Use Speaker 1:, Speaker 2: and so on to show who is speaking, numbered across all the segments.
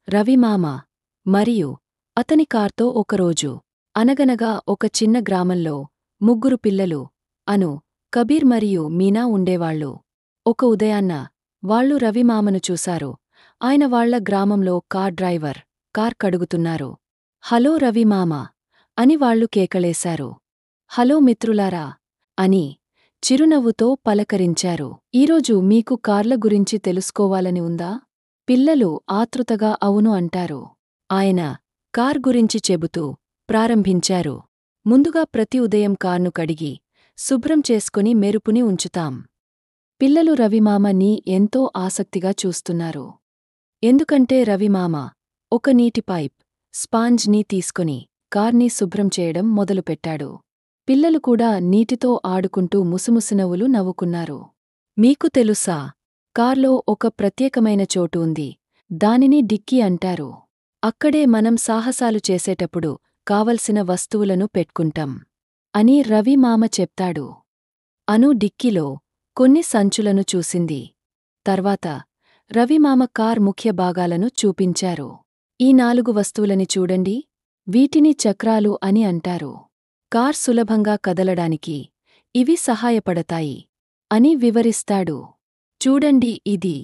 Speaker 1: రవిమామ మరియు అతని కార్తో ఒకరోజు. అనగనగా ఒక చిన్న గ్రామంలో ముగ్గురు పిల్లలు అను, కబీర్ మరియు మీనా ఉండేవాళ్ళు. ఒక ఉదయాన్న వాళ్ళు రవిమామను చూశారు. ఆయన వాళ్ల గ్రామంలో కార్ డ్రైవర్ కార్ కడుగుతున్నారు. హలో రవిమామ అని వాళ్ళు కేకలేశారు. హలో మిత్రులారా అని చిరునవ్వుతో పలకరించారు. ఈరోజు మీకు కార్ల గురించి తెలుసుకోవాలని ఉందా? పిల్లలు ఆతృతగా అవును అంటారు. ఆయన కార్ గురించి చెబుతూ ప్రారంభించారు. ముందుగా ప్రతి ఉదయం కార్ను కడిగి శుభ్రం చేసుకుని మెరుపుని ఉంచుతాం. పిల్లలు రవిమామని ఎంతో ఆసక్తిగా చూస్తున్నారు. ఎందుకంటే రవిమామ ఒక నీటి పైప్ స్పాంజ్ని తీసుకుని కార్ని శుభ్రం చేయడం మొదలుపెట్టాడు. పిల్లలు కూడా నీటితో ఆడుకుంటూ ముసుముసునవ్వులు నవ్వుకున్నారు. మీకు తెలుసా, కార్లో ఒక ప్రత్యేకమైన చోటు ఉంది. దానిని డిక్కీ అంటారు. అక్కడే మనం సాహసాలు చేసేటప్పుడు కావలసిన వస్తువులను పెట్టుకుంటాం అని రవిమామ చెప్తాడు. అను డిక్కీలో కొన్ని సంచులను చూసింది. తర్వాత రవిమామ కార్ ముఖ్య భాగాలను చూపించారు. ఈ 4 వస్తువులని చూడండి, వీటిని చక్రాలు అని అంటారు. కార్ సులభంగా కదలడానికి ఇవి సహాయపడతాయి అని వివరిస్తాడు. చూడండి, ఇది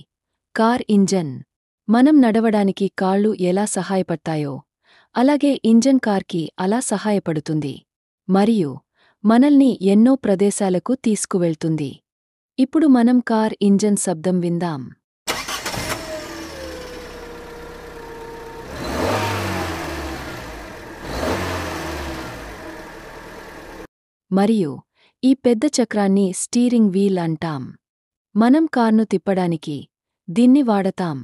Speaker 1: కార్ ఇంజన్. మనం నడవడానికి కాళ్ళు ఎలా సహాయపడతాయో అలాగే ఇంజన్ కార్కి అలా సహాయపడుతుంది మరియు మనల్ని ఎన్నో ప్రదేశాలకు తీసుకువెళ్తుంది. ఇప్పుడు మనం కార్ ఇంజన్ శబ్దం విందాం. మరియు ఈ పెద్ద చక్రాన్ని స్టీరింగ్ వీల్ అంటాం. మనం కార్ను తిప్పడానికి దీన్ని వాడతాం.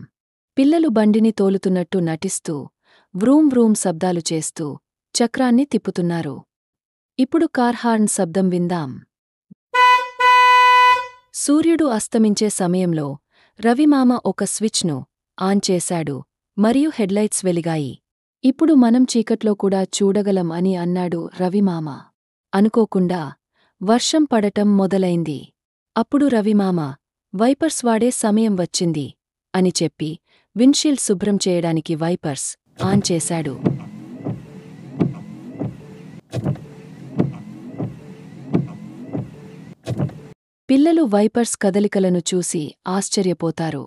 Speaker 1: పిల్లలు బండిని తోలుతున్నట్టు నటిస్తూ వ్రూం వ్రూం శబ్దాలు చేస్తూ చక్రాన్ని తిప్పుతున్నారు. ఇప్పుడు కార్ హార్న్ శబ్దం విందాం. సూర్యుడు అస్తమించే సమయంలో రవిమామ ఒక స్విచ్ను ఆన్ చేశాడు మరియు హెడ్లైట్స్ వెలిగాయి. ఇప్పుడు మనం చీకట్లో కూడా చూడగలం అని అన్నాడు రవిమామ. అనుకోకుండా వర్షం పడటం మొదలైంది. అప్పుడు రవిమామ వైపర్స్ వాడే సమయం వచ్చింది అని చెప్పి విండ్షీల్డ్ శుభ్రం చేయడానికి వైపర్స్ ఆన్ చేశాడు. పిల్లలు వైపర్స్ కదలికలను చూసి ఆశ్చర్యపోతారు.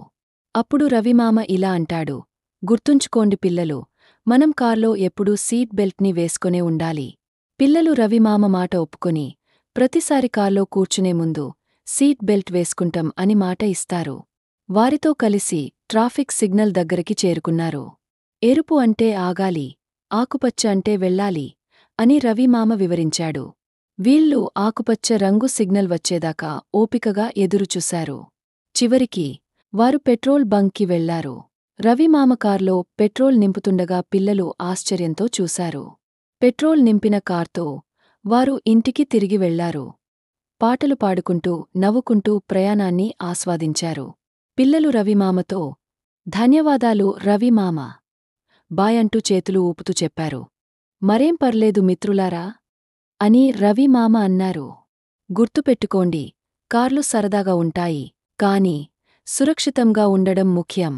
Speaker 1: అప్పుడు రవిమామ ఇలా అంటాడు, గుర్తుంచుకోండి పిల్లలు, మనం కార్లో ఎప్పుడూ సీట్ బెల్ట్ని వేసుకునే ఉండాలి. పిల్లలు రవిమామ మాట ఒప్పుకొని ప్రతిసారి కార్లో కూర్చునే ముందు సీట్ బెల్ట్ వేసుకుంటాం అని మాట ఇస్తారు. వారితో కలిసి ట్రాఫిక్ సిగ్నల్ దగ్గరికి చేరుకున్నారు. ఎరుపు అంటే ఆగాలి, ఆకుపచ్చ అంటే వెళ్ళాలి అని రవిమామ వివరించాడు. వీళ్ళు ఆకుపచ్చ రంగు సిగ్నల్ వచ్చేదాకా ఓపికగా ఎదురుచూశారు. చివరికి వారు పెట్రోల్ బంక్కి వెళ్లారు. రవిమామ కార్లో పెట్రోల్ నింపుతుండగా పిల్లలు ఆశ్చర్యంతో చూశారు. పెట్రోల్ నింపిన కార్తో వారు ఇంటికి తిరిగి వెళ్లారు. పాటలు పాడుకుంటూ నవ్వుకుంటూ ప్రయాణాన్ని ఆస్వాదించారు. పిల్లలు రవిమామతో ధన్యవాదాలు రవిమామ బాయ్ అంటూ చేతులు ఊపుతూ చెప్పారు. మరేం పర్లేదు మిత్రులారా అని రవిమామ అన్నారు. గుర్తుపెట్టుకోండి, కార్లు సరదాగా ఉంటాయి, కానీ సురక్షితంగా ఉండడం ముఖ్యం.